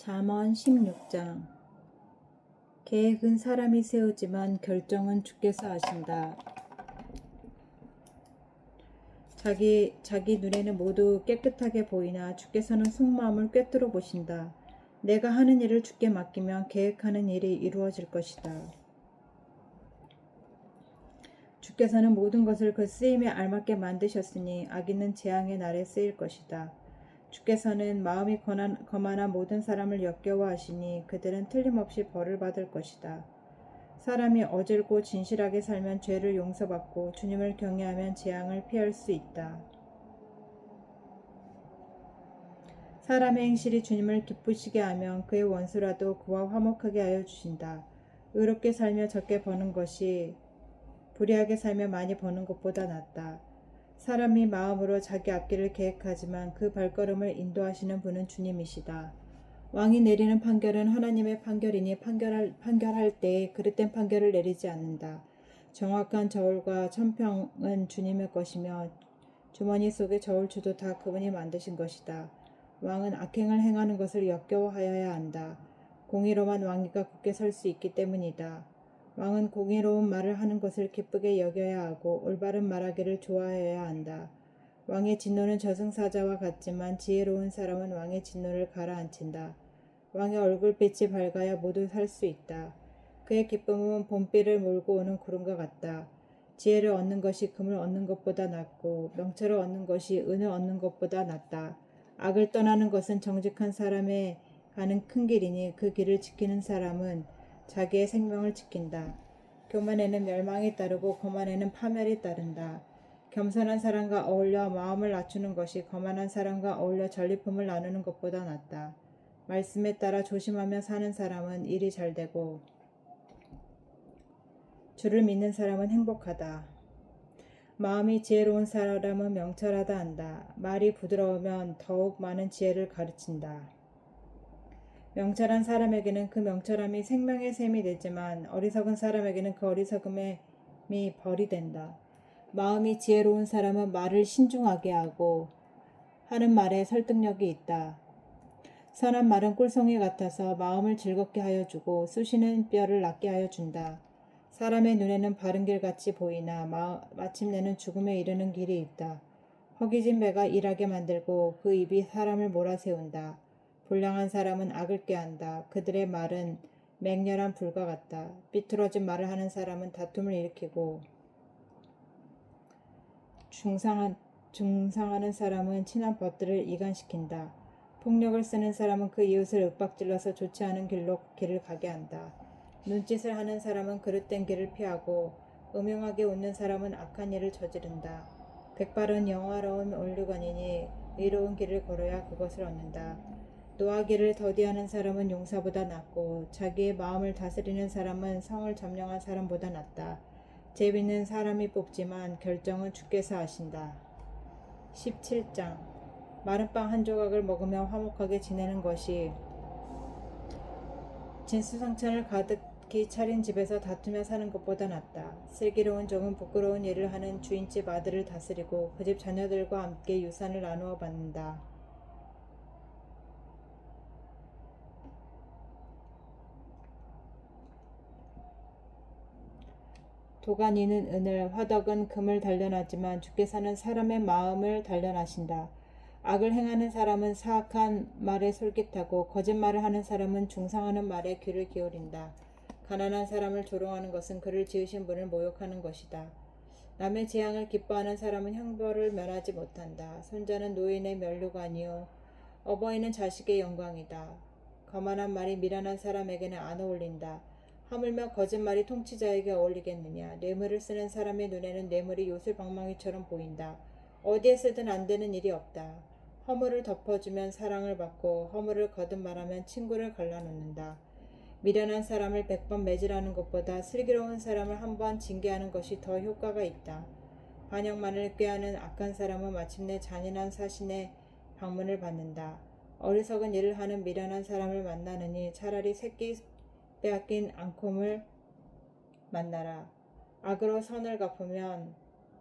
잠언 16장. 계획은 사람이 세우지만 결정은 주께서 하신다. 자기 눈에는 모두 깨끗하게 보이나 주께서는 속마음을 꿰뚫어 보신다. 내가 하는 일을 주께 맡기면 계획하는 일이 이루어질 것이다. 주께서는 모든 것을 그 쓰임에 알맞게 만드셨으니 악인은 재앙의 날에 쓰일 것이다. 주께서는 마음이 거만한 모든 사람을 역겨워하시니 그들은 틀림없이 벌을 받을 것이다. 사람이 어질고 진실하게 살면 죄를 용서받고 주님을 경외하면 재앙을 피할 수 있다. 사람의 행실이 주님을 기쁘시게 하면 그의 원수라도 그와 화목하게 하여 주신다. 의롭게 살며 적게 버는 것이 불의하게 살며 많이 버는 것보다 낫다. 사람이 마음으로 자기 앞길을 계획하지만 그 발걸음을 인도하시는 분은 주님이시다. 왕이 내리는 판결은 하나님의 판결이니 판결할 때에 그릇된 판결을 내리지 않는다. 정확한 저울과 천평은 주님의 것이며 주머니 속의 저울추도 다 그분이 만드신 것이다. 왕은 악행을 행하는 것을 역겨워하여야 한다. 공의로만 왕위가 굳게 설 수 있기 때문이다. 왕은 공의로운 말을 하는 것을 기쁘게 여겨야 하고 올바른 말하기를 좋아해야 한다. 왕의 진노는 저승사자와 같지만 지혜로운 사람은 왕의 진노를 가라앉힌다. 왕의 얼굴빛이 밝아야 모두 살 수 있다. 그의 기쁨은 봄비를 몰고 오는 구름과 같다. 지혜를 얻는 것이 금을 얻는 것보다 낫고 명철을 얻는 것이 은을 얻는 것보다 낫다. 악을 떠나는 것은 정직한 사람의 가는 큰 길이니 그 길을 지키는 사람은 자기의 생명을 지킨다. 교만에는 멸망이 따르고 거만에는 파멸이 따른다. 겸손한 사람과 어울려 마음을 낮추는 것이 거만한 사람과 어울려 전리품을 나누는 것보다 낫다. 말씀에 따라 조심하며 사는 사람은 일이 잘되고 주를 믿는 사람은 행복하다. 마음이 지혜로운 사람은 명철하다 한다. 말이 부드러우면 더욱 많은 지혜를 가르친다. 명철한 사람에게는 그 명철함이 생명의 샘이 되지만 어리석은 사람에게는 그 어리석음이 벌이 된다. 마음이 지혜로운 사람은 말을 신중하게 하고 하는 말에 설득력이 있다. 선한 말은 꿀송이 같아서 마음을 즐겁게 하여 주고 쑤시는 뼈를 낫게 하여 준다. 사람의 눈에는 바른 길같이 보이나 마침내는 죽음에 이르는 길이 있다. 허기진 배가 일하게 만들고 그 입이 사람을 몰아세운다. 불량한 사람은 악을 꾀한다. 그들의 말은 맹렬한 불과 같다. 삐뚤어진 말을 하는 사람은 다툼을 일으키고 중상하는 사람은 친한 벗들을 이간시킨다. 폭력을 쓰는 사람은 그 이웃을 윽박질러서 좋지 않은 길로 길을 가게 한다. 눈짓을 하는 사람은 그릇된 길을 피하고 음흉하게 웃는 사람은 악한 일을 저지른다. 백발은 영화로운 올류관이니 의로운 길을 걸어야 그것을 얻는다. 노하기를 더디하는 사람은 용사보다 낫고 자기의 마음을 다스리는 사람은 성을 점령한 사람보다 낫다. 제비는 사람이 뽑지만 결정은 주께서 하신다. 17장. 마른 빵 한 조각을 먹으며 화목하게 지내는 것이 진수성찬을 가득히 차린 집에서 다투며 사는 것보다 낫다. 슬기로운 종은 부끄러운 일을 하는 주인집 아들을 다스리고 그 집 자녀들과 함께 유산을 나누어 받는다. 도가니는 은을, 화덕은 금을 단련하지만 주께서는 사람의 마음을 단련하신다. 악을 행하는 사람은 사악한 말에 솔깃하고 거짓말을 하는 사람은 중상하는 말에 귀를 기울인다. 가난한 사람을 조롱하는 것은 그를 지으신 분을 모욕하는 것이다. 남의 재앙을 기뻐하는 사람은 형벌을 면하지 못한다. 손자는 노인의 면류가 아니요 어버이는 자식의 영광이다. 거만한 말이 미련한 사람에게는 안 어울린다. 하물며 거짓말이 통치자에게 어울리겠느냐. 뇌물을 쓰는 사람의 눈에는 뇌물이 요술방망이처럼 보인다. 어디에 쓰든 안 되는 일이 없다. 허물을 덮어주면 사랑을 받고 허물을 거듭 말하면 친구를 갈라놓는다. 미련한 사람을 100번 매질하는 것보다 슬기로운 사람을 한 번 징계하는 것이 더 효과가 있다. 반역만을 꾀하는 악한 사람은 마침내 잔인한 사신의 방문을 받는다. 어리석은 일을 하는 미련한 사람을 만나느니 차라리 새끼 빼앗긴 앙콤을 만나라. 악으로 선을 갚으면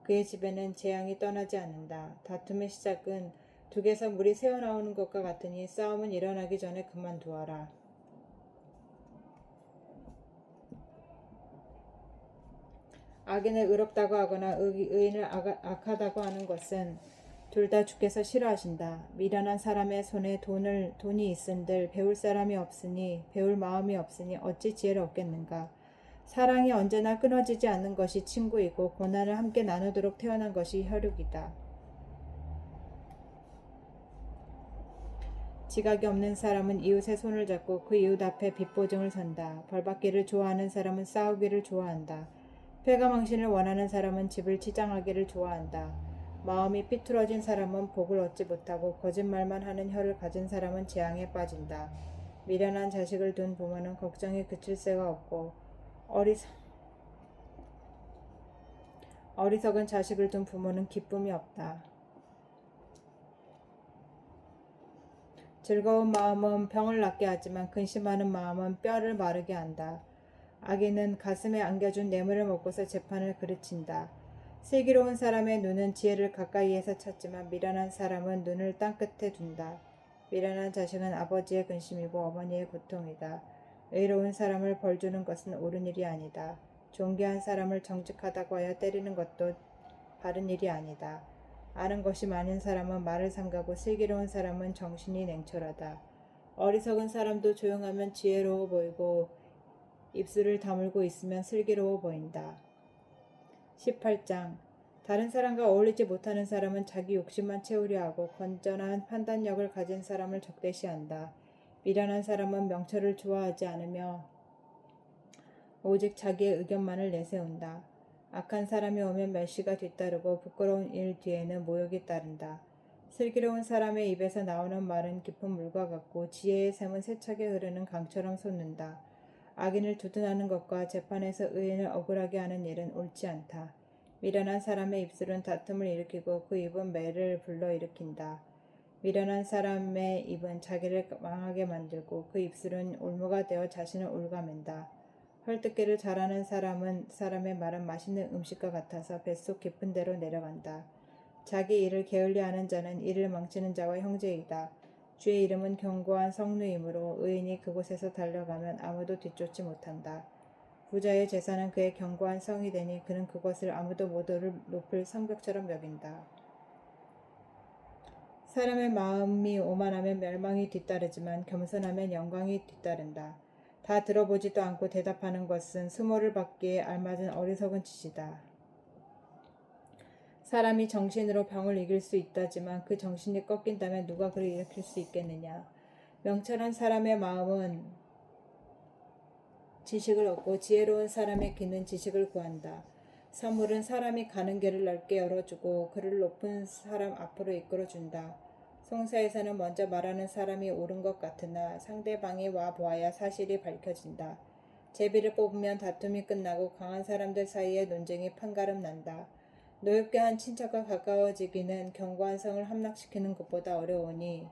그의 집에는 재앙이 떠나지 않는다. 다툼의 시작은 둑에서 물이 새어나오는 것과 같으니 싸움은 일어나기 전에 그만두어라. 악인을 의롭다고 하거나 의인을 악하다고 하는 것은 둘 다 주께서 싫어하신다. 미련한 사람의 손에 돈이 있은들 배울 사람이 없으니 배울 마음이 없으니 어찌 지혜를 얻겠는가. 사랑이 언제나 끊어지지 않는 것이 친구이고 고난을 함께 나누도록 태어난 것이 혈육이다. 지각이 없는 사람은 이웃의 손을 잡고 그 이웃 앞에 빚보증을 선다. 벌받기를 좋아하는 사람은 싸우기를 좋아한다. 패가망신을 원하는 사람은 집을 치장하기를 좋아한다. 마음이 삐뚤어진 사람은 복을 얻지 못하고 거짓말만 하는 혀를 가진 사람은 재앙에 빠진다. 미련한 자식을 둔 부모는 걱정이 그칠 새가 없고 어리석은 자식을 둔 부모는 기쁨이 없다. 즐거운 마음은 병을 낫게 하지만 근심하는 마음은 뼈를 마르게 한다. 악인은 가슴에 안겨준 뇌물을 먹고서 재판을 그르친다. 슬기로운 사람의 눈은 지혜를 가까이에서 찾지만 미련한 사람은 눈을 땅끝에 둔다. 미련한 자식은 아버지의 근심이고 어머니의 고통이다. 의로운 사람을 벌주는 것은 옳은 일이 아니다. 존귀한 사람을 정직하다고 하여 때리는 것도 바른 일이 아니다. 아는 것이 많은 사람은 말을 삼가고 슬기로운 사람은 정신이 냉철하다. 어리석은 사람도 조용하면 지혜로워 보이고 입술을 다물고 있으면 슬기로워 보인다. 18장 다른 사람과 어울리지 못하는 사람은 자기 욕심만 채우려 하고 건전한 판단력을 가진 사람을 적대시한다. 미련한 사람은 명철을 좋아하지 않으며 오직 자기의 의견만을 내세운다. 악한 사람이 오면 멸시가 뒤따르고 부끄러운 일 뒤에는 모욕이 따른다. 슬기로운 사람의 입에서 나오는 말은 깊은 물과 같고 지혜의 샘은 세차게 흐르는 강처럼 솟는다. 악인을 두둔하는 것과 재판에서 의인을 억울하게 하는 일은 옳지 않다. 미련한 사람의 입술은 다툼을 일으키고 그 입은 매를 불러일으킨다. 미련한 사람의 입은 자기를 망하게 만들고 그 입술은 올무가 되어 자신을 올가맨다. 헐뜯기를 잘하는 사람의 말은 맛있는 음식과 같아서 뱃속 깊은 데로 내려간다. 자기 일을 게을리하는 자는 일을 망치는 자와 형제이다. 주의 이름은 견고한 성루이므로 의인이 그곳에서 달려가면 아무도 뒤쫓지 못한다. 부자의 재산은 그의 견고한 성이 되니 그는 그것을 아무도 못 높을 성벽처럼 여긴다. 사람의 마음이 오만하면 멸망이 뒤따르지만 겸손하면 영광이 뒤따른다. 다 들어보지도 않고 대답하는 것은 수모를 받기에 알맞은 어리석은 짓이다. 사람이 정신으로 병을 이길 수 있다지만 그 정신이 꺾인다면 누가 그를 일으킬 수 있겠느냐. 명철한 사람의 마음은 지식을 얻고 지혜로운 사람의 귀는 지식을 구한다. 선물은 사람이 가는 길을 넓게 열어주고 그를 높은 사람 앞으로 이끌어준다. 송사에서는 먼저 말하는 사람이 옳은 것 같으나 상대방이 와 보아야 사실이 밝혀진다. 제비를 뽑으면 다툼이 끝나고 강한 사람들 사이에 논쟁이 판가름 난다. 노엽게 한 친척과 가까워지기는 견고한 성을 함락시키는 것보다 어려우니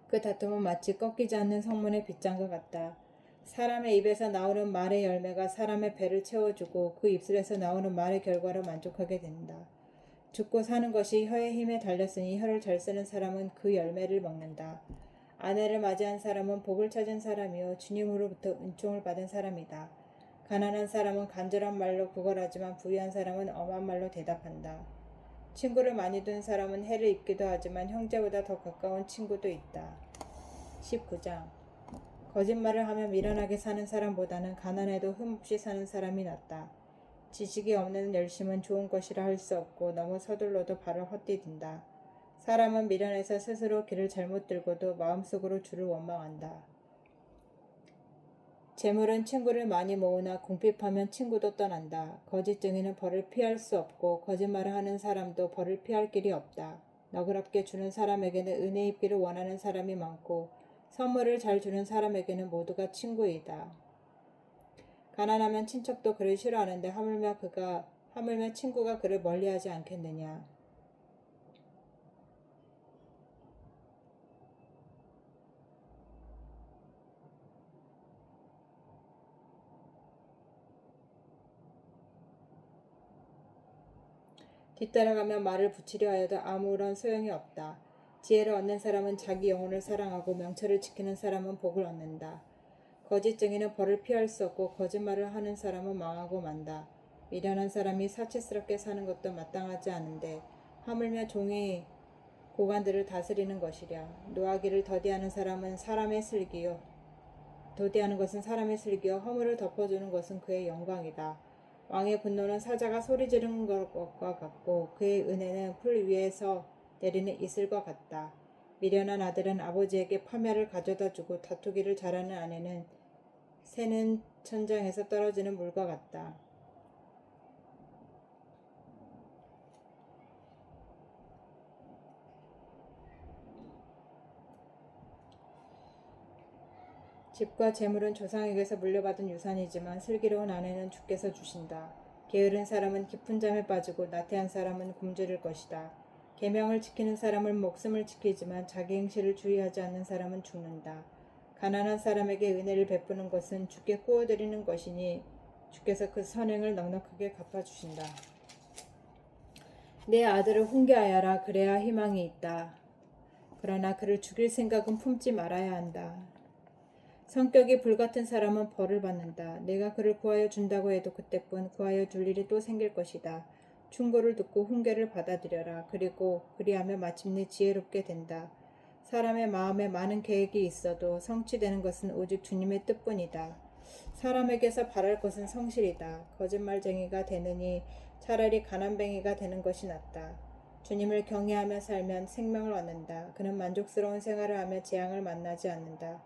그 다툼은 마치 꺾이지 않는 성문의 빗장과 같다. 사람의 입에서 나오는 말의 열매가 사람의 배를 채워주고 그 입술에서 나오는 말의 결과로 만족하게 된다. 죽고 사는 것이 혀의 힘에 달렸으니 혀를 잘 쓰는 사람은 그 열매를 먹는다. 아내를 맞이한 사람은 복을 찾은 사람이요 주님으로부터 은총을 받은 사람이다. 가난한 사람은 간절한 말로 구걸하지만 부유한 사람은 엄한 말로 대답한다. 친구를 많이 둔 사람은 해를 입기도 하지만 형제보다 더 가까운 친구도 있다. 19장 거짓말을 하며 미련하게 사는 사람보다는 가난해도 흠없이 사는 사람이 낫다. 지식이 없는 열심은 좋은 것이라 할 수 없고 너무 서둘러도 발을 헛디딘다. 사람은 미련해서 스스로 길을 잘못 들고도 마음속으로 주를 원망한다. 재물은 친구를 많이 모으나 궁핍하면 친구도 떠난다. 거짓 증인은 벌을 피할 수 없고 거짓말을 하는 사람도 벌을 피할 길이 없다. 너그럽게 주는 사람에게는 은혜 입기를 원하는 사람이 많고 선물을 잘 주는 사람에게는 모두가 친구이다. 가난하면 친척도 그를 싫어하는데 하물며 친구가 그를 멀리하지 않겠느냐. 뒤따라가며 말을 붙이려 하여도 아무런 소용이 없다. 지혜를 얻는 사람은 자기 영혼을 사랑하고 명철을 지키는 사람은 복을 얻는다. 거짓 증인은 벌을 피할 수 없고 거짓말을 하는 사람은 망하고 만다. 미련한 사람이 사치스럽게 사는 것도 마땅하지 않은데 하물며 종이 고관들을 다스리는 것이랴. 노하기를 더디하는 것은 사람의 슬기요 허물을 덮어주는 것은 그의 영광이다. 왕의 분노는 사자가 소리 지르는 것과 같고 그의 은혜는 풀 위에서 내리는 이슬과 같다. 미련한 아들은 아버지에게 파멸을 가져다 주고 다투기를 잘하는 아내는 새는 천장에서 떨어지는 물과 같다. 집과 재물은 조상에게서 물려받은 유산이지만 슬기로운 아내는 주께서 주신다. 게으른 사람은 깊은 잠에 빠지고 나태한 사람은 굶주릴 것이다. 계명을 지키는 사람은 목숨을 지키지만 자기 행실을 주의하지 않는 사람은 죽는다. 가난한 사람에게 은혜를 베푸는 것은 주께 구워드리는 것이니 주께서 그 선행을 넉넉하게 갚아주신다. 내 아들을 훈계하여라. 그래야 희망이 있다. 그러나 그를 죽일 생각은 품지 말아야 한다. 성격이 불같은 사람은 벌을 받는다. 내가 그를 구하여 준다고 해도 그때뿐 구하여 줄 일이 또 생길 것이다. 충고를 듣고 훈계를 받아들여라. 그리고 그리하면 마침내 지혜롭게 된다. 사람의 마음에 많은 계획이 있어도 성취되는 것은 오직 주님의 뜻뿐이다. 사람에게서 바랄 것은 성실이다. 거짓말쟁이가 되느니 차라리 가난뱅이가 되는 것이 낫다. 주님을 경외하며 살면 생명을 얻는다. 그는 만족스러운 생활을 하며 재앙을 만나지 않는다.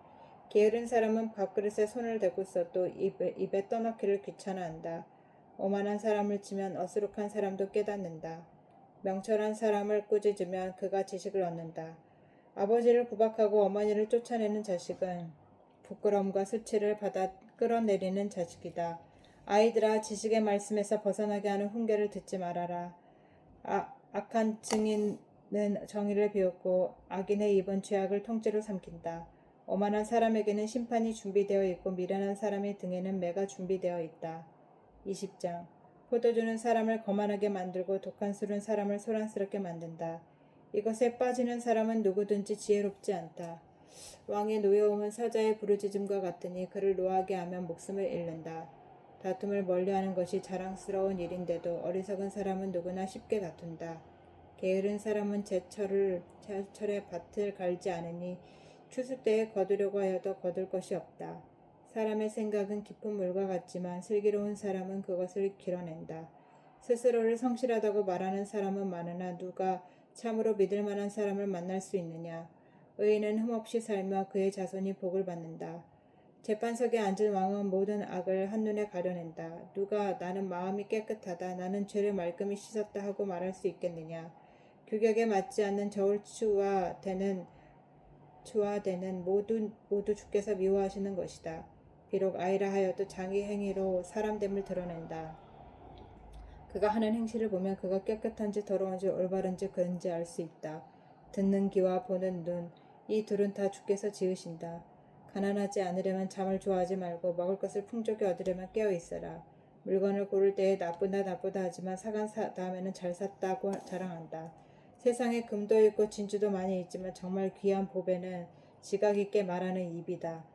게으른 사람은 밥그릇에 손을 대고 써도 입에 떠넣기를 귀찮아한다. 오만한 사람을 치면 어수룩한 사람도 깨닫는다. 명철한 사람을 꾸짖으면 그가 지식을 얻는다. 아버지를 구박하고 어머니를 쫓아내는 자식은 부끄러움과 수치를 받아 끌어내리는 자식이다. 아이들아, 지식의 말씀에서 벗어나게 하는 훈계를 듣지 말아라. 악한 증인은 정의를 비웃고 악인의 입은 죄악을 통째로 삼킨다. 오만한 사람에게는 심판이 준비되어 있고 미련한 사람의 등에는 매가 준비되어 있다. 20장. 포도주는 사람을 거만하게 만들고 독한 술은 사람을 소란스럽게 만든다. 이것에 빠지는 사람은 누구든지 지혜롭지 않다. 왕의 노여움은 사자의 부르짖음과 같으니 그를 노하게 하면 목숨을 잃는다. 다툼을 멀리하는 것이 자랑스러운 일인데도 어리석은 사람은 누구나 쉽게 다툰다. 게으른 사람은 제철에 밭을 갈지 않으니 추수 때에 거두려고 하여도 거둘 것이 없다. 사람의 생각은 깊은 물과 같지만 슬기로운 사람은 그것을 길어낸다. 스스로를 성실하다고 말하는 사람은 많으나 누가 참으로 믿을 만한 사람을 만날 수 있느냐. 의인은 흠없이 살며 그의 자손이 복을 받는다. 재판석에 앉은 왕은 모든 악을 한눈에 가려낸다. 누가 나는 마음이 깨끗하다, 나는 죄를 말끔히 씻었다 하고 말할 수 있겠느냐. 규격에 맞지 않는 저울추와 대는 모두 주께서 미워하시는 것이다. 비록 아이라 하여도 자기 행위로 사람됨을 드러낸다. 그가 하는 행실을 보면 그가 깨끗한지 더러운지 올바른지 그른지 알 수 있다. 듣는 귀와 보는 눈, 이 둘은 다 주께서 지으신다. 가난하지 않으려면 잠을 좋아하지 말고 먹을 것을 풍족히 얻으려면 깨어 있어라. 물건을 고를 때에 나쁘다 하지만 사간 다음에는 잘 샀다고 자랑한다. 세상에 금도 있고 진주도 많이 있지만 정말 귀한 보배는 지각 있게 말하는 입이다.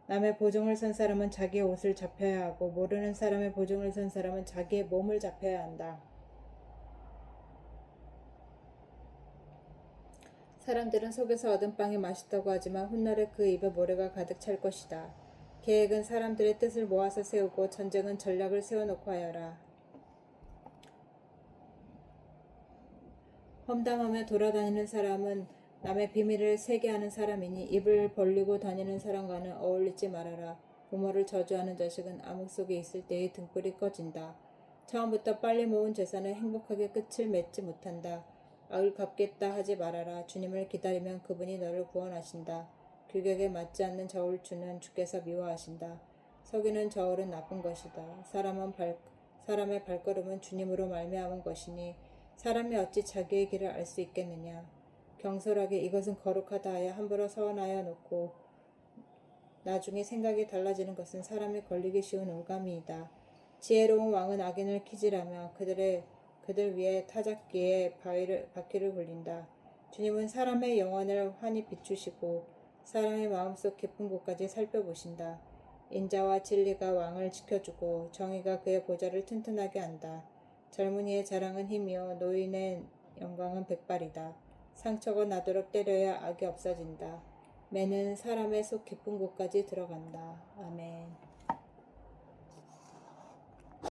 남의 보증을 선 사람은 자기의 옷을 잡혀야 하고 모르는 사람의 보증을 선 사람은 자기의 몸을 잡혀야 한다. 사람들은 속에서 얻은 빵이 맛있다고 하지만 훗날에 그 입에 모래가 가득 찰 것이다. 계획은 사람들의 뜻을 모아서 세우고 전쟁은 전략을 세워놓고 하여라. 험담하며 돌아다니는 사람은 남의 비밀을 새게 하는 사람이니 입을 벌리고 다니는 사람과는 어울리지 말아라. 부모를 저주하는 자식은 암흑 속에 있을 때에 등불이 꺼진다. 처음부터 빨리 모은 재산은 행복하게 끝을 맺지 못한다. 악을 갚겠다 하지 말아라. 주님을 기다리면 그분이 너를 구원하신다. 규격에 맞지 않는 저울추는 주께서 미워하신다. 속이는 저울은 나쁜 것이다. 사람의 발걸음은 주님으로 말미암은 것이니 사람이 어찌 자기의 길을 알 수 있겠느냐. 경솔하게 이것은 거룩하다 하여 함부로 서원하여 놓고 나중에 생각이 달라지는 것은 사람이 걸리기 쉬운 올가미이다. 지혜로운 왕은 악인을 키질하며 그들의 그들 위에 타작기에 바퀴를 굴린다. 주님은 사람의 영혼을 환히 비추시고 사람의 마음속 깊은 곳까지 살펴보신다. 인자와 진리가 왕을 지켜주고 정의가 그의 보좌를 튼튼하게 한다. 젊은이의 자랑은 힘이요 노인의 영광은 백발이다. 상처가 나도록 때려야 악이 없어진다. 매는 사람의 속 깊은 곳까지 들어간다. 아멘.